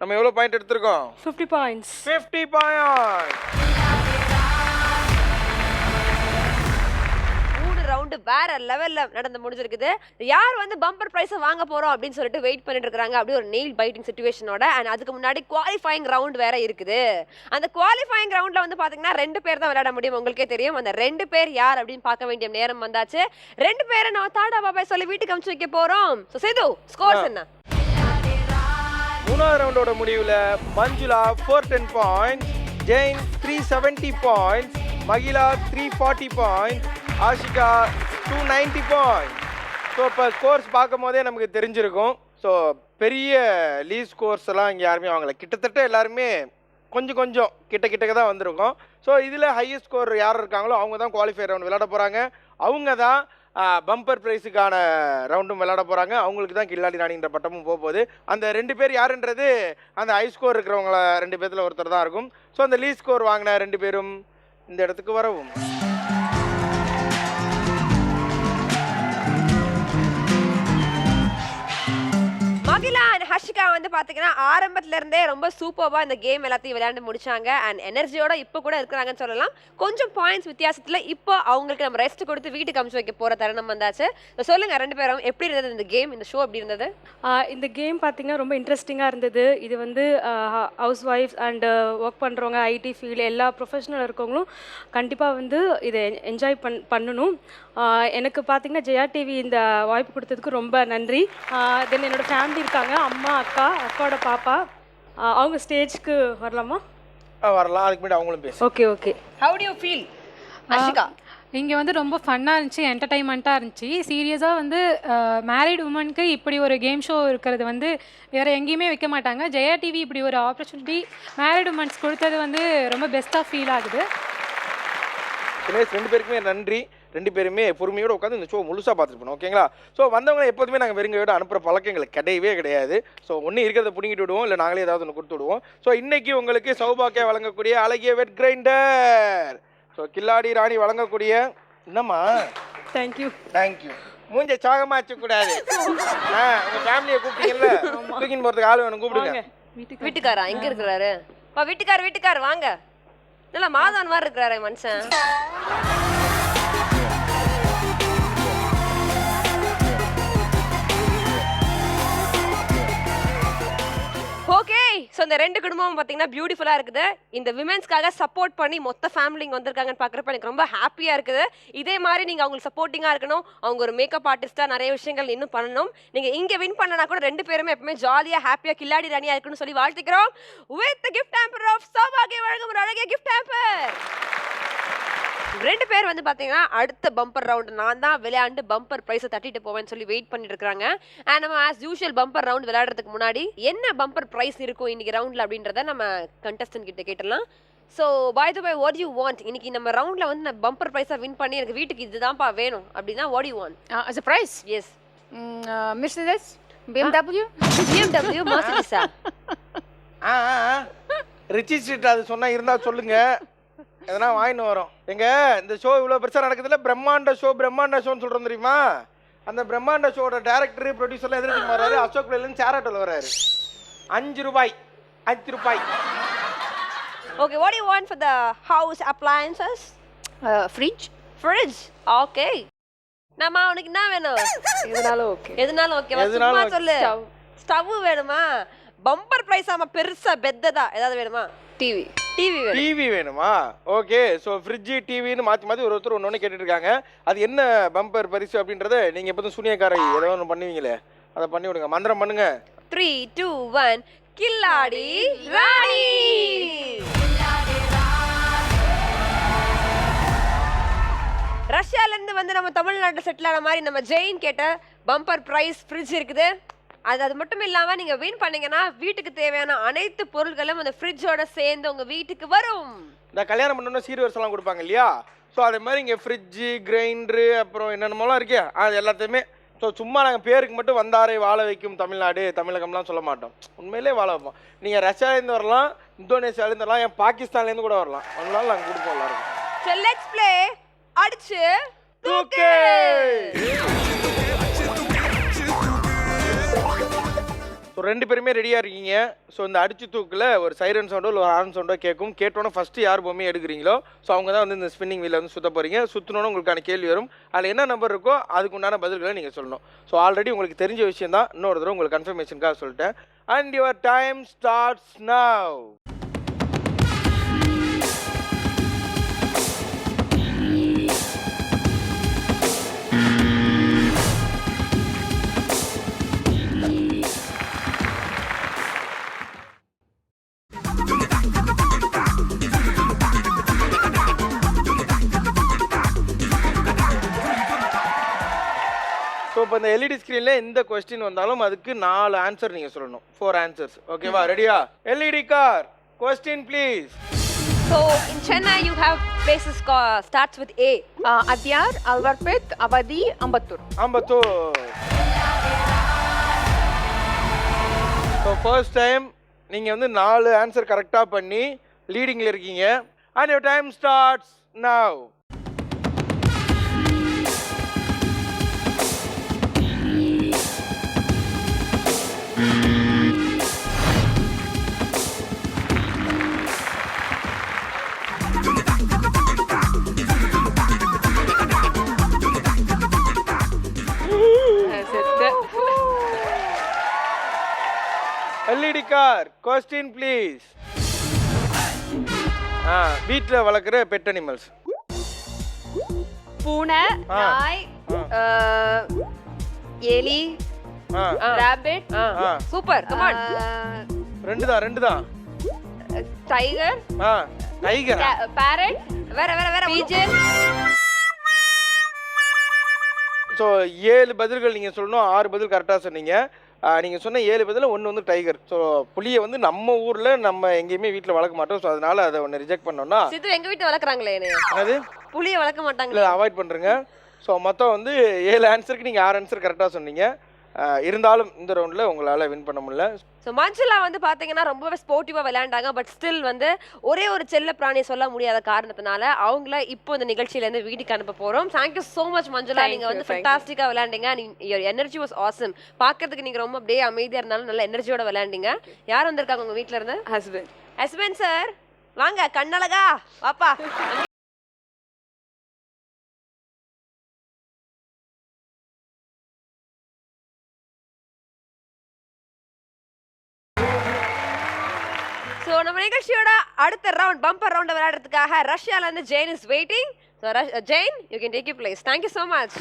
நம்ம எவ்வளோ பாயிண்ட் எடுத்திருக்கோம்? 50 பாயிண்ட்ஸ். 50 பாயிண்ட். 3 ரவுண்டு வேற லெவல்ல நடந்து முடிஞ்சிருக்குது. யார் வந்து பம்பர் பிரைஸ் வாங்க போறோம் அப்படின்னு சொல்லிட்டு வெயிட் பண்ணிட்டு இருக்காங்க. அப்படியே ஒரு நெயில் பைட்டிங் சிச்சுவேஷனோட. அண்ட் அதுக்கு முன்னாடி குவாலிஃபைங் ரவுண்ட் வேற இருக்குது. அந்த குவாலிஃபைங் ரவுண்ட்ல வந்து பாத்தீங்கன்னா 2 பேர் தான் விளையாட முடியும். உங்களுக்கே தெரியும். அந்த 2 பேர் யார் அப்படின்னு பார்க்க வேண்டிய நேரம் வந்தாச்சு. 2 பேரை நம்ம டாடா பாபாய் சொல்லி வீட்டுக்கு அனுப்பிச்சு வைக்க போறோம். சேது ஸ்கோர்ஸ் என்ன? 3ஆவது ரவுண்டோட முடிவில் Manjula 410 points, Jain 370 points, Mahila 340 points, Ashika 290 points. So இப்போ ஸ்கோர்ஸ் பார்க்கும் போதே நமக்கு தெரிஞ்சிருக்கும். ஸோ பெரிய லீட் ஸ்கோர்ஸ் எல்லாம் இங்கே யாருமே வாங்கலை. கிட்டத்தட்ட எல்லாருமே கொஞ்சம் கிட்டக்க தான் வந்திருக்கோம். ஸோ இதில் ஹையஸ்ட் ஸ்கோர் யார் இருக்காங்களோ அவங்க தான் குவாலிஃபை ரவுண்ட் விளையாட போகிறாங்க. அவங்க தான் பம்பர் ப்ரைஸுக்கான ரவுண்டும் விளையாட போகிறாங்க. அவங்களுக்கு தான் கில்லாடி ராணின்ற பட்டமும் போகுது. அந்த 2 பேர் யாருன்றது அந்த ஹை ஸ்கோர் இருக்கிறவங்கள 2 பேர்த்தில் ஒருத்தர் தான் இருக்கும். ஸோ அந்த லீ ஸ்கோர் வாங்கின 2 பேரும் இந்த இடத்துக்கு வரவும். மகிலா அண்ட் ஹர்ஷிகா வந்து பாத்தீங்கன்னா ஆரம்பத்துல இருந்தே ரொம்ப சூப்பர்வா இந்த கேம் எல்லாத்தையும் விளையாண்டு முடிச்சாங்க அண்ட் எனர்ஜியோட இப்போ கூட இருக்கிறாங்கன்னு சொல்லலாம். கொஞ்சம் பாயிண்ட்ஸ் வித்தியாசத்துல இப்போ அவங்களுக்கு நம்ம ரெஸ்ட் கொடுத்து வீட்டுக்கு அனுப்பிச்சு வைக்க போற தருணம் வந்தாச்சு. சொல்லுங்க 2 பேரும் எப்படி இருந்தது இந்த கேம், இந்த ஷோ எப்படி இருந்தது? இந்த கேம் பார்த்தீங்கன்னா ரொம்ப இன்ட்ரெஸ்டிங்காக இருந்தது. இது வந்து ஹவுஸ் ஒய்ஃப்ஸ் அண்ட் ஒர்க் பண்ணுறவங்க, ஐடி ஃபீல்டு எல்லா ப்ரொஃபஷனல் இருக்கவங்களும் கண்டிப்பாக வந்து இதை என்ஜாய் பண்ணணும். எனக்கு பார்த்தீங்கன்னா ஜெயா டிவி இந்த வாய்ப்பு கொடுத்ததுக்கு ரொம்ப நன்றி. தென் என்னோடய ஃபேமிலி இருக்காங்க, அம்மா, அக்காவோட பாப்பா. அவங்க ஸ்டேஜ்க்கு வரலாமா? வரலாம். அதுக்கு முன்னாடி அவங்களும் பேச. Okay. How do you feel Harshika? இங்கே வந்து ரொம்ப ஃபன்னாக இருந்துச்சு, என்டர்டைன்மெண்ட்டாக இருந்துச்சு. சீரியஸாக வந்து மேரிட் உமனுக்கு இப்படி ஒரு கேம் ஷோ இருக்கிறது வந்து வேறு எங்கேயுமே வைக்க மாட்டாங்க. ஜெயா டிவி இப்படி ஒரு ஆப்பர்ச்சுனிட்டி மேரிட் உமன்ஸ் கொடுத்தது வந்து ரொம்ப பெஸ்ட்டாக ஃபீல் ஆகுது. 2 பேருக்குமே நன்றி. 2 பேருமே பொறுமையோடு உட்காந்து இந்த ஷோ முழுசாக பார்த்துருப்போம். ஓகேங்களா? ஸோ வந்தவங்களை எப்போதுமே நாங்கள் வெறுங்கையோட அனுப்புகிற பழக்கம் எங்களுக்கு கிடையவே கிடையாது. ஸோ ஒன்று இருக்கிறத பிடிங்கிட்டு விடுவோம், இல்லை நாங்களே ஏதாவது ஒன்று கொடுத்து விடுவோம். ஸோ இன்றைக்கி உங்களுக்கு சௌபாக்கியா வழங்கக்கூடிய அழகிய வெட் கிரைண்டர், ஸோ கில்லாடி ராணி வழங்கக்கூடிய என்னம்மா தேங்க்யூ. மூஞ்ச சாகமா வச்சக்கூடாது. உங்கள் ஃபேமிலியை கூப்பிட்டீங்கல்ல, தூக்கின்னு போகிறதுக்கு ஆள் வேணும், கூப்பிடுங்க. வீட்டுக்காரா எங்க இருக்கிறாரு? வீட்டுக்கார் வாங்க. இல்ல மாதான் மாதிரி இருக்கிறாரு மனுஷன். ஓகே, ஸோ இந்த 2 குடும்பமும் பார்த்தீங்கன்னா பியூட்டிஃபுல்லாக இருக்குது. இந்த விமென்ஸ்க்காக சப்போர்ட் பண்ணி மொத்த ஃபேமிலி வந்திருக்காங்கன்னு பார்க்குறப்ப எனக்கு ரொம்ப ஹாப்பியாக இருக்குது. இதே மாதிரி நீங்கள் அவங்களுக்கு சப்போர்ட்டிங்காக இருக்கணும். அவங்க ஒரு மேக்கப் ஆர்டிஸ்ட்டாக நிறைய விஷயங்கள் இன்னும் பண்ணணும். நீங்கள் இங்கே வின் பண்ணனா கூட 2 பேருமே எப்பவுமே ஜாலியாக ஹாப்பியாக கில்லாடி ராணியாக இருக்குன்னு சொல்லி வாழ்த்துக்கிறோம். வித் கிஃப்ட் ஹேம்பர் ஆஃப் சௌபாகியா வழங்கும் ஒரு அழகிய கிஃப்ட் ஹேம்பர். 2 பேர் வந்து பார்த்தீங்கன்னா அடுத்த பம்பர் ரவுண்ட் நான் தான் விளையாண்டு பம்பர் ப்ரைஸை தட்டிட்டு போவேன்னு சொல்லி வெயிட் பண்ணிட்டு இருக்காங்க. அண்ட் நம்ம ஆஸ் யூஷுவல் பம்பர் ரவுண்ட் விளையாடுறதுக்கு முன்னாடி என்ன பம்பர் ப்ரைஸ் இருக்கும் இன்னைக்கு ரவுண்டில் அப்படின்றத நம்ம கண்டஸ்டன்ட் கிட்ட கேட்டலாம். So by the way what you want? இன்னைக்கு நம்ம ரவுண்டில் வந்து நான் பம்பர் ப்ரைஸாக வின் பண்ணி எனக்கு வீட்டுக்கு இதுதான்ப்பா வேணும் அப்படின்னா what you want As a prize? Yes. Mercedes? BMW? BMW Mercedes-ஆ? ரிச்சி ஸ்ட்ரீட் அது சொன்னால் இருந்தால் சொல்லுங்கள், எதனா வாங்கின்னு வரோம். இந்த ஷோ இவ்வளோ பெருசாக நடக்குதுல்ல, பிரம்மாண்ட ஷோன்னு சொல்கிறோம் தெரியுமா? அந்த பிரம்மாண்ட ஷோட டேரக்டர் ப்ரொடியூசர்லாம் எதிர்த்து வர்றாரு. அசோக் லேலன் சேராட்டோவில் வர்றாரு. 5 ரூபாய். Okay, what do you want for the house appliances? Fridge? Fridge. Okay. நாம உனக்கு என்ன வேணும்? எதுனாலும் ஓகே. சும்மா சொல்லு. ஸ்டவ் வேணுமா? பம்பர் பிரைஸ் ஆமா பெருசா பெத்ததா ஏதாவது வேணுமா? டிவி வேணுமா? ஓகே. ஸோ ஃப்ரிட்ஜு டிவின்னு மாற்றி ஒருத்தர் ஒன்று கேட்டுட்டு இருக்காங்க. அது என்ன பம்பர் பரிசு அப்படின்றத நீங்கள் எப்போதும் சூனியக்காரை ஏதோ ஒன்று பண்ணுவீங்களே, அதை பண்ணி விடுங்க. மந்திரம் பண்ணுங்க. 3, 2, 1 கில்லாடி ராணி. ரஷ்யால இருந்து வந்து நம்ம தமிழ்நாட்டில் செட்டில் ஆன மாதிரி நம்ம ஜெயின் கேட்ட பம்பர் பிரைஸ் ஃப்ரிட்ஜ் இருக்குது. அது மட்டும் இல்லாமல் நீங்கள் வின் பண்ணீங்கன்னா வீட்டுக்கு தேவையான அனைத்து பொருட்களும் அந்த ஃப்ரிட்ஜோட சேர்ந்து உங்கள் வீட்டுக்கு வரும். இந்த கல்யாணம் பண்ணோன்னா சீர்வரிசெல்லாம் கொடுப்பாங்க இல்லையா? ஸோ அதே மாதிரி இங்கே ஃப்ரிட்ஜு, கிரைண்டரு, அப்புறம் என்னென்னமோலாம் இருக்கே, அது எல்லாத்தையுமே. ஸோ சும்மா நாங்கள் பேருக்கு மட்டும் வந்தாரை வாழ வைக்கும் தமிழ்நாடு, தமிழகம்லாம் சொல்ல மாட்டோம். உண்மையிலே வாழ வைப்போம். நீங்கள் ரஷ்யாலேருந்து வரலாம், இந்தோனேஷியாலேருந்து வரலாம், ஏன் பாகிஸ்தான்லேருந்து கூட வரலாம். அதனால நாங்கள் கொடுப்போம் எல்லாருக்கும். So let's play அடிச்சு தூக்கு. ஸோ 2 பேருமே ரெடியாக இருக்கீங்க. ஸோ இந்த அடிச்சு தூக்கில் ஒரு சைரன் சவுண்டோ இல்லை ஒரு ஹார்ன் சவுண்டோ கேட்கும். கேட்டோன்னே ஃபஸ்ட்டு யார் பொம்மையை எடுக்கிறீங்களோ ஸோ அவங்க தான் வந்து இந்த ஸ்பின்னிங் வீலில் வந்து சுற்ற போகிறீங்க. சுற்றினோன்னு உங்களுக்கான கேள்வி வரும். அதில் என்ன நம்பர் இருக்கோ அதுக்கு உண்டான பதில்களை நீங்கள் சொல்லணும். ஸோ ஆல்ரெடி உங்களுக்கு தெரிஞ்ச விஷயம் தான், இன்னொரு தடவை உங்களுக்கு கன்ஃபர்மேஷனுக்காக சொல்லிட்டேன். And your time starts now. So இப்போ இந்த எல்இடி ஸ்க்ரீனில் எந்த கொஸ்டின் வந்தாலும் அதுக்கு 4 ஆன்சர் நீங்கள் சொல்லணும். 4 ஆன்சர்ஸ். ஓகேவா? ரெடியா? LED car question please. So in Chennai, you have places starts with A. Adyar, Alvarpet, Avadi, Ambattur. Ambattur. So first time நீங்க வந்து 4 ஆன்சர் கரெக்டா பண்ணி லீடிங்ல இருக்கீங்க. And your time starts now. LED car, question please. வீட்ல வளர்க்குற pet animals. பூனை, நாய், எலி, ராபிட். Super, come on. ரெண்டு தான். Tiger, tiger. parrot, வேற pigeon. ஸோ 7 பதில்கள் நீங்கள் சொல்லணும், 6 பதில் கரெக்டாக சொன்னீங்க. நீங்கள் சொன்ன 7 பதில் ஒன்று வந்து டைகர். ஸோ புளியை வந்து நம்ம ஊரில் நம்ம எங்கேயுமே வீட்டில் வளர்க்க மாட்டோம். ஸோ அதனால அதை ஒன்று ரிஜெக்ட் பண்ணோம்னா சித்து எங்கள் வீட்டில் வளர்க்குறாங்களே அது புளியை வளர்க்க மாட்டாங்க. இல்லை, அவாய்ட் பண்ணுறேங்க. ஸோ மொத்தம் வந்து 7 ஆன்சருக்கு நீங்கள் 6 ஆன்சர் கரெக்டாக சொன்னீங்க. இருந்தாலும் இந்த ரவுண்டில் உங்களால் வின் பண்ண முடியல. ஸோ மஞ்சுளா வந்து பார்த்தீங்கன்னா ரொம்பவே ஸ்போர்ட்டிவாக விளையாண்டாங்க. பட் ஸ்டில் வந்து ஒரே ஒரு செல்ல பிராணியை சொல்ல முடியாத காரணத்தினால அவங்கள இப்போ இந்த நிகழ்ச்சியிலேருந்து வீட்டுக்கு அனுப்ப போகிறோம். Thank you so much Manjula. நீங்கள் வந்து ஃபண்டாஸ்டிக்காக விளையாண்டீங்க. Your energy was awesome. பார்க்கறதுக்கு நீங்கள் ரொம்ப அப்படியே அமைதியாக இருந்தாலும் நல்ல எனர்ஜியோட விளையாண்டீங்க. யார் வந்திருக்காங்க உங்கள் வீட்டில் இருந்து? ஹஸ்பண்ட் சார் வாங்க. கண்ணழகா வாப்பா. ஸோ நம்ம நிகழ்ச்சியோட அடுத்த ரவுண்ட் பம்பர் ரவுண்ட் விளையாடுறதுக்காக ரஷ்யால இருந்து Jain is waiting. So Jain, you can take you place. Thank you so much.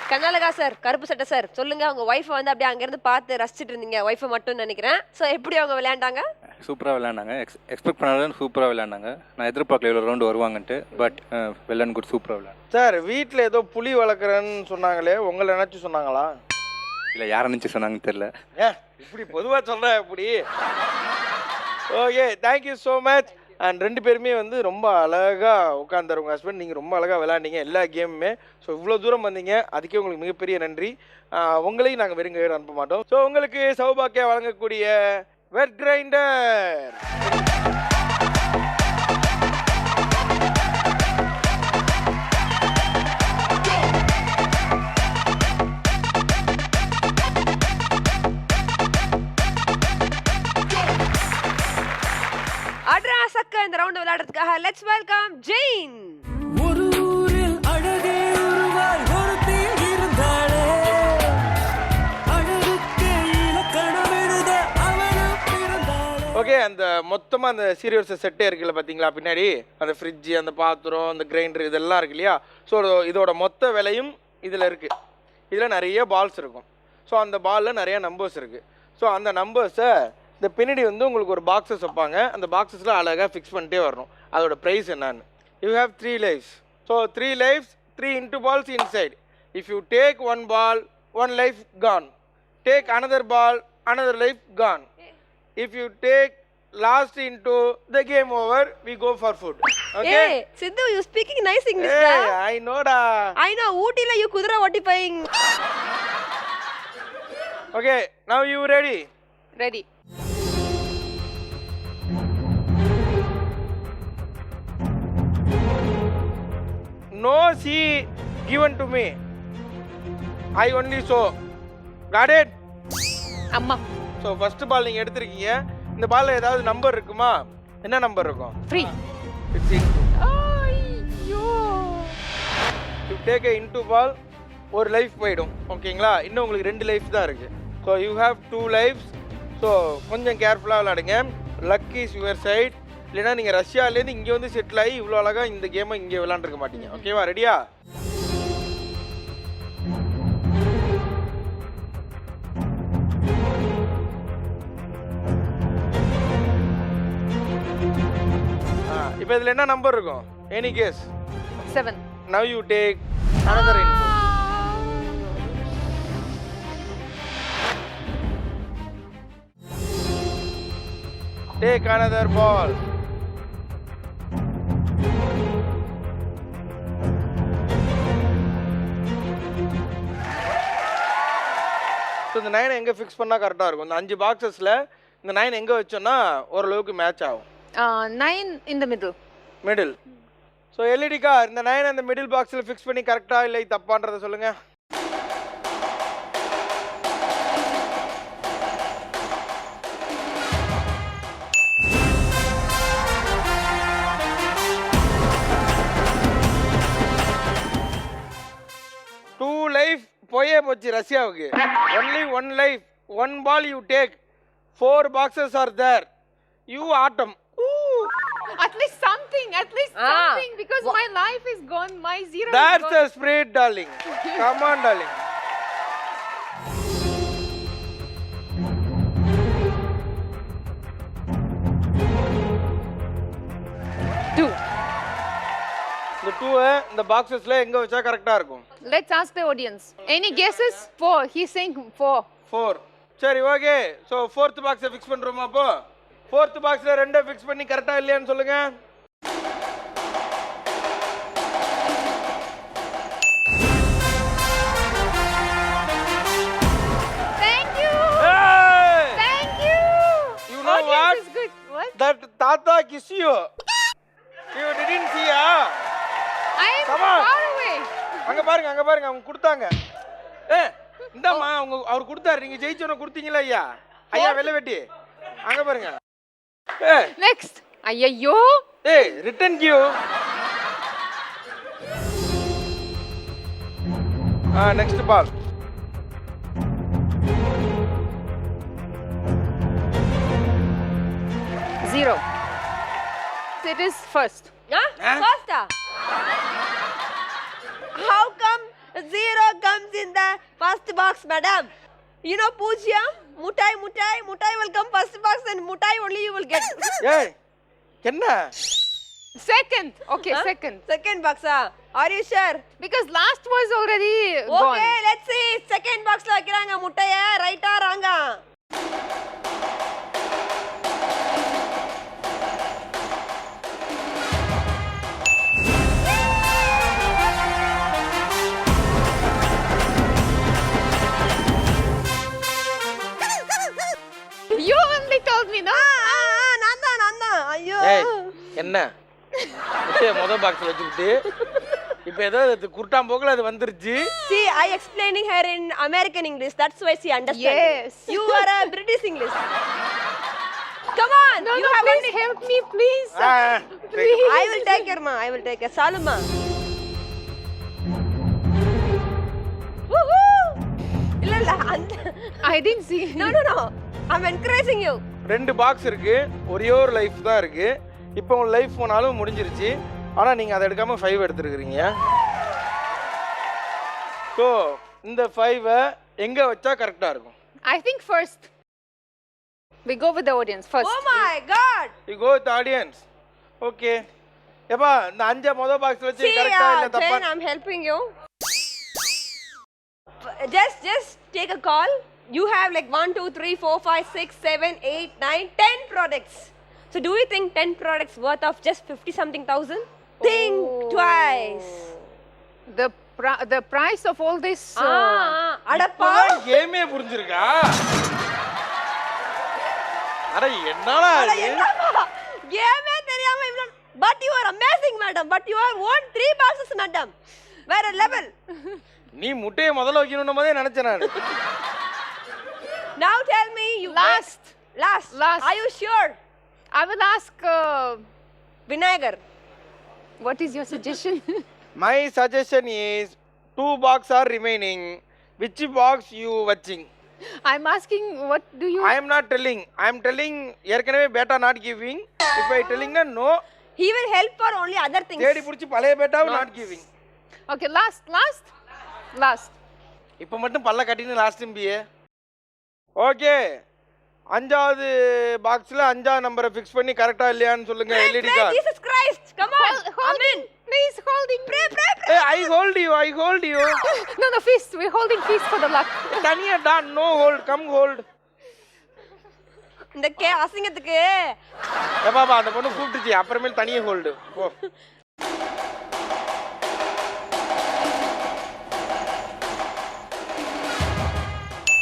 கண்ணழகா சார், கருப்பு சட்டை சார், சொல்லுங்க. உங்க ஒய்ஃபை வந்து அப்படியே அங்கேருந்து பார்த்து ரசிச்சுட்டு இருந்தீங்க. ஒய்ஃபை மட்டும் நினைக்கிறேன். ஸோ எப்படி அவங்க விளையாண்டாங்க? சூப்பராக விளையாண்டாங்க. எக்ஸ்பெக்ட் பண்ணாலும் சூப்பராக விளையாண்டாங்க. நான் எதிர்பார்க்கல இவ்வளோ ரவுண்டு வருவாங்கன்ட்டு. பட் வெல் அண்ட் குட், சூப்பராக விளையாண்டு. சார் வீட்டில் ஏதோ புலி வளர்க்குறேன்னு சொன்னாங்களே, உங்களை நினச்சி சொன்னாங்களா? இல்லை, யாரை நினச்சி சொன்னாங்கன்னு தெரில. இப்படி பொதுவாக சொல்கிறேன் இப்படி. Okay, thank you so much. And 2 பேருமே வந்து ரொம்ப அழகாக உட்காந்துரு. உங்கள் ஹஸ்பண்ட் நீங்கள் ரொம்ப அழகாக விளையாண்டிங்க எல்லா கேமுமே. ஸோ இவ்வளோ தூரம் வந்தீங்க, அதுக்கே உங்களுக்கு மிகப்பெரிய நன்றி. உங்களையும் நாங்கள் வெறுங்க அனுப்ப மாட்டோம். ஸோ உங்களுக்கு சௌபாக்கியா வழங்கக்கூடிய வெட் கிரைண்டர். அட்ராசக்க இந்த ரவுண்ட் விளையாடுறதுக்காக லெட்ஸ் வெல்கம் ஜெயின். ஒரு ஊரில் அழகே ஒருவாய் ஒருத்தி இருந்தாளே, அழகுக்கு இலக்கணம் எழுத அவளும் பிறந்தாளே. ஓகே, அந்த மொத்தமாக அந்த சீரியல்ஸ் செட்டே இருக்குல்ல பார்த்தீங்களா பின்னாடி, அந்த ஃப்ரிட்ஜு, அந்த பாத்திரம், அந்த கிரைண்டர், இதெல்லாம் இருக்கு இல்லையா? ஸோ இதோட மொத்த விலையும் இதில் இருக்குது. இதில் நிறைய பால்ஸ் இருக்கும். ஸோ அந்த பாலில் நிறைய நம்பர்ஸ் இருக்குது. ஸோ அந்த நம்பர்ஸை இந்த பின்னாடி வந்து உங்களுக்கு ஒரு பாக்ஸஸ் வைப்பாங்க. அந்த பாக்ஸஸில் அழகாக ஃபிக்ஸ் பண்ணிட்டே வரணும் அதோட ப்ரைஸ் என்னன்னு. You have 3 lives. So 3 lives, 3 into balls inside. If you take 1 ball, 1 life gone. Take another ball, another life gone. If you take last into the game over, we go for food. Okay? Hey, Sidhu, you speaking nice English. Hey, I know da. I know. Ooty you kudra ottipaying. Okay, now you ready? Ready. No C given to me. I only saw. Got it? அம்மா. So first ball நீங்கள் எடுத்திருக்கீங்க. இந்த பாலில் ஏதாவது number இருக்குமா? என்ன number இருக்கும்? 3. It's into. ஐயோ. You take a into ball, ஒரு லைஃப் போயிடும். ஓகேங்களா? இன்னும் உங்களுக்கு 2 லைஃப் தான் இருக்குது. So you have 2 lives. So கொஞ்சம் கேர்ஃபுல்லாக விளையாடுங்க. Luck is your side. இல்லைனா நீங்கள் ரஷ்யாவிலேருந்து இங்கே வந்து செட்டில் ஆகி இவ்வளோ அழகாக இந்த கேமை இங்கே விளாண்டுருக்க மாட்டீங்க. ஓகேவா? ரெடியா? இப்போ இதில் என்ன நம்பர் இருக்கும்? Any guess? 7. Now you take another info. Take another ball. So இந்த 9 எங்கே ஃபிக்ஸ் பண்ணால் கரெக்டாக இருக்கும்? இந்த 5 பாக்ஸஸில் இந்த 9 எங்கே வச்சோன்னா ஓரளவுக்கு மேட்ச் ஆகும். 9 in the middle. Middle. So LED car இந்த 9 அந்த மிடில் பாக்ஸில் ஃபிக்ஸ் பண்ணி கரெக்டாக இல்லை தப்பான்றதை சொல்லுங்கள். போயே போச்சு ரஷ்யாவுக்கு. Only 1 life, 1 ball you take, 4 boxes are there. You autumn. At least something, because my life is gone, my zero That's is the gone. spirit, darling. Come on, darling. Two. இந்த 2 இந்த பாக்ஸஸ்ல எங்க வச்சா கரெக்ட்டா இருக்கும்? Let's ask the audience. Any guesses? 4. He's saying 4. 4. சரி okay. So 4th பாக்ஸை fix பண்றோமா அப்போ? 4th பாக்ஸ்ல ரெண்டை ஃபிக்ஸ் பண்ணி கரெக்ட்டா இல்லையான்னு சொல்லுங்க. Thank you. Hey! Thank you. You know Audience what? is good. What? That Tata kiss you. You didn't see I am Come on. far away. அங்க பாருங்க அவங்க கொடுத்தாங்க. இந்தாம்மா அவர் கொடுத்தாரு, நீங்க ஜெயிச்சவன கொடுத்தீங்களா ஐயா? ஐயா வெள்ளை வெட்டி அங்க பாருங்க. Next. ஐயோ. Return queue. Next ball. Zero. It is first. First? How come 0 comes in the first box, madam? You know, Pooja, mutai will come first box and mutai only you will get. ஏய் என்ன? Second. Okay, second. Second box, are you sure? Because last was already gone. Okay, let's see. Second box la வைக்கறாங்க முட்டைய, ரைட்டா ராங்கா? You only told me, no? நான் தான். ஐயோ. என்ன? முட்டைய முத பாக்ஸ்ல வச்சுக்கிட்டு இப்போ ஏதோ குருட்டாம் போகல அது வந்துருச்சு. See, I explaining her in American English. That's why she understands. Yes. You are a British English. Come on. No, you have please only... help me, please. Please. I will take care, ma. I will take care. Saluma. Woohoo! இல்ல I didn't see. No. I'm encouraging you. 2 box இருக்கு, ஒரே ஒரு life தான் இருக்கு. இப்போ உங்க life போனாலும் முடிஞ்சிருச்சு. ஆனா நீங்க அதை எடுக்காம 5 எடுத்துருக்கீங்க. சோ இந்த 5 எங்க வச்சா கரெக்ட்டா இருக்கும்? I think first. We go with the audience first. Oh my god. You go with the audience. Okay. ஏப்பா இந்த 5 முத பாக்ஸ் வச்சு கரெக்ட்டா இல்ல தப்பா? I'm helping you. Just take a call. You have like 1, 2, 3, 4, 5, 6, 7, 8, 9, 10 products. So do you think 10 products worth of just 50 something thousand? Think twice. The price of all this. அடப்பா. கேமே புரிஞ்சிருக்கா? அட என்னடா இது? கேமே தெரியாம இவ்ளோ. But you are amazing, madam. But you are won 3 boxes, madam. வேற level. நீ முட்டைய முதல்ல வைக்கணும்னு போதே நினைச்சேன் நான். Now tell me you Last. Are you sure? I will ask Vinayagar. What is your suggestion? My suggestion is 2 boxes are remaining. Which box you watching? I'm asking what do you... I am not telling. I am telling ஏற்கனவே beta not giving. If I telling no, he will help for only other things. தேடி புடிச்சு பழைய beta not giving. Okay, last. இப்போ மட்டும் பல்ல கட்டின்னு last MBA. Okay. 5வது பாக்ஸ்ல 5வது நம்பரை ஃபிக்ஸ் பண்ணி கரெக்ட்டா இல்லையான்னு சொல்லுங்க LED car. Jesus Christ. Come on. Amen. Please holding. Pray. Hey, I hold you. No, fist. We're holding fist for the luck. தனியா தான் no hold, come hold. இந்த அசிங்கத்துக்கு பாபா அந்த பொண்ணு கூப்பிட்டுச்சு அப்புறமேல் தனியா ஹோல்டு போ.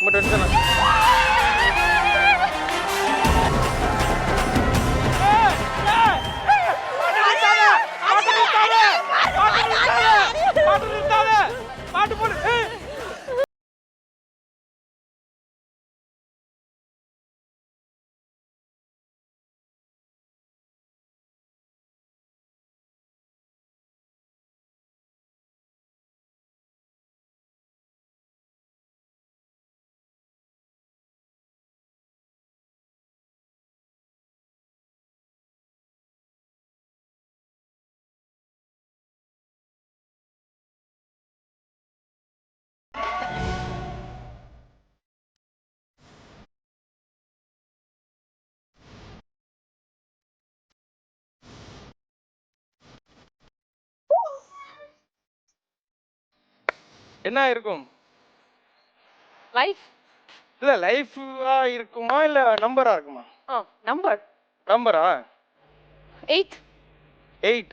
ரொம்ப டென்ஷனா பாட்டு போடு. என்ன இருக்கும்? Life? இல்ல லைஃபா இருக்குமா இல்ல நம்பரா இருக்குமா? Number. நம்பரா? 8. 8.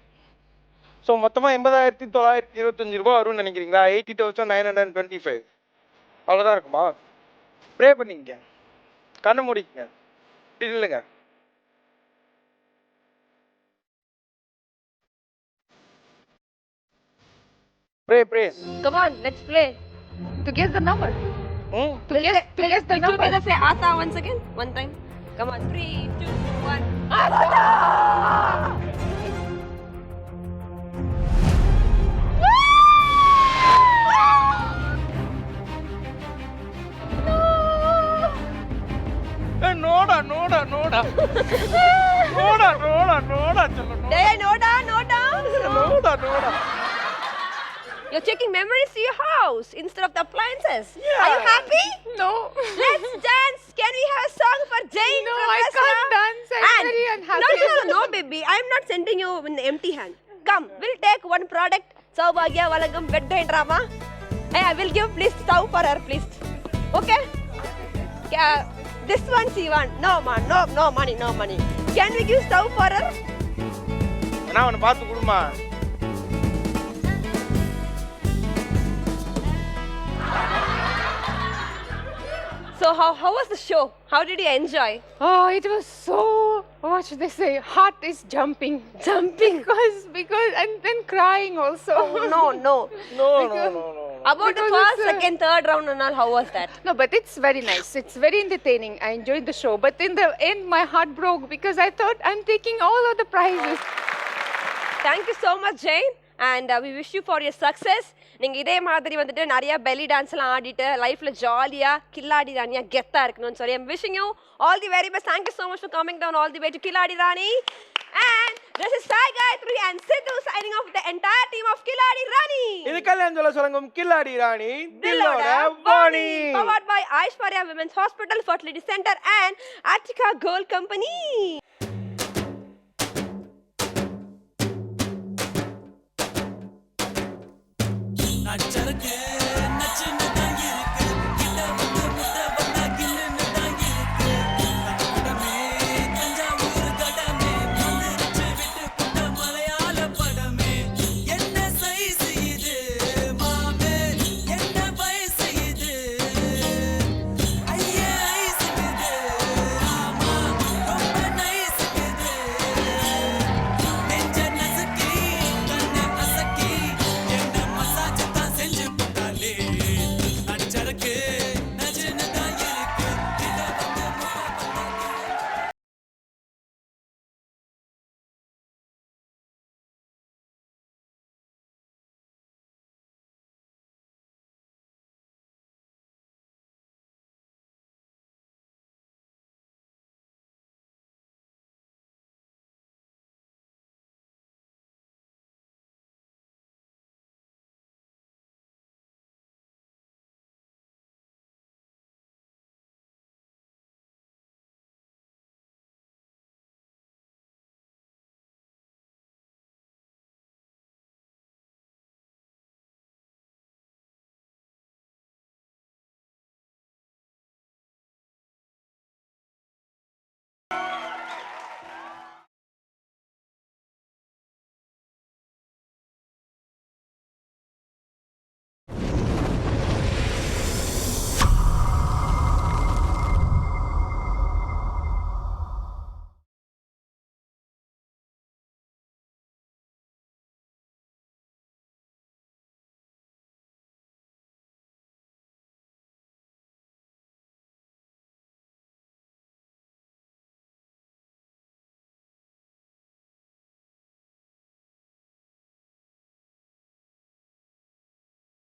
ஸோ மொத்தமாக 80,925 ரூபா வரும்னு நினைக்கிறீங்களா? 80,925. அவ்வளோதான் இருக்குமா? ப்ரே பண்ணிக்கங்க, கண்ணை மூடிக்கங்க, இப்படி இல்லைங்க. Pray. Come on, let's play. To guess the number. To guess the number. Let's say Asa once again. One time. Come on. 3, 2, 1. நோடா சொல்லணும். Hey, Noda. நோடா. You're taking memories to your house instead of the appliances. Yeah. Are you happy? No. Let's dance. Can we have a song for Jane? No, from I Vespa? can't dance. I'm very unhappy. No, baby. I'm not sending you in the empty hand. Come, we'll take one product. Saubhagya Valagam bed grinder ma. Hey, I will give please stove for her, please. Okay? Yeah, this one she want. No money. Can we give stove for her? நான் அவனை பார்த்து கொடுமா. So how was the show? How did you enjoy? Oh, it was so, what should they say? Heart is jumping. Because and then crying also. No. No. About the Because first, it's, second, third round and all, how was that? No, but it's very nice. It's very entertaining. I enjoyed the show. But in the end, my heart broke because I thought I'm taking all of the prizes. Thank you so much, Jane. And we wish you for your success. நீங்க இதே மாதிரி வந்துட்டு நிறைய belly டான்ஸ்லாம் ஆடிட்டு லைஃப்ல ஜாலியா கில்லாடி ராணியா கெத்தா இருக்கணும்னு சொல்லி I'm wishing you all the very best. Thank you so much for coming down all the way to Killadi Rani. And this is Sai Gayatri and Sidhu signing off with the entire team of Killadi Rani. இது கல்யாண சொல்லுங்க கில்லாடி ராணி தில்லோட Vani. Powered by Aishwarya Women's Hospital, Fertility Center and Attica Gold Company. நச்சரக்கே